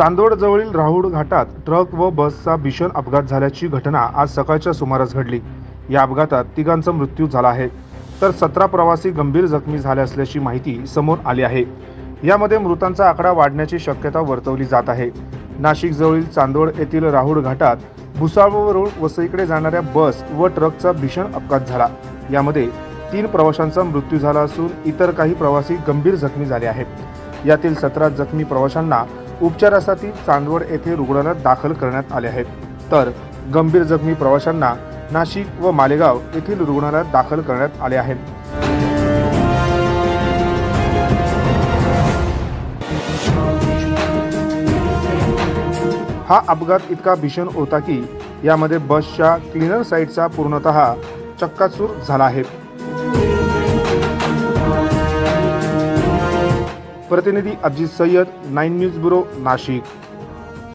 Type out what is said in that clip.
चांदवड जवळील राहुड घाटात ट्रक व बसचा भीषण अपघात झाल्याची घटना आज सकाळच्या सुमारास घडली। या अपघातात तिघांचा मृत्यू झाला आहे, तर 17 प्रवासी गंभीर जखमी झाले असल्याची माहिती समोर आली आहे। यामध्ये मृतांचा आकडा वाढण्याची शक्यता वर्तवली जात आहे। नाशिक जवळील चांदवड येथील राहुड घाटात भुसावळवरून वसईकडे जाणाऱ्या बस व ट्रकचा भीषण अपघात झाला। यामध्ये 3 प्रवाशांचा मृत्यू झाला असून इतर काही प्रवासी गंभीर जखमी झाले आहेत। यातील 17 जखमी प्रवाशांना उपचारासाठी चांदवड येथे रुग्णालयात दाखल करण्यात आले आहेत, तर गंभीर जखमी प्रवाशांना नाशिक व मालेगाव येथील रुग्णालयात दाखल करण्यात आले आहे। हा अपघात इतका भीषण होता की यामध्ये बसच्या क्लीनर साईडचा पूर्णतः चक्काचूर झाला आहे। प्रतिनिधी अजित सय्यद, 9 न्यूज ब्युरो, नाशिक।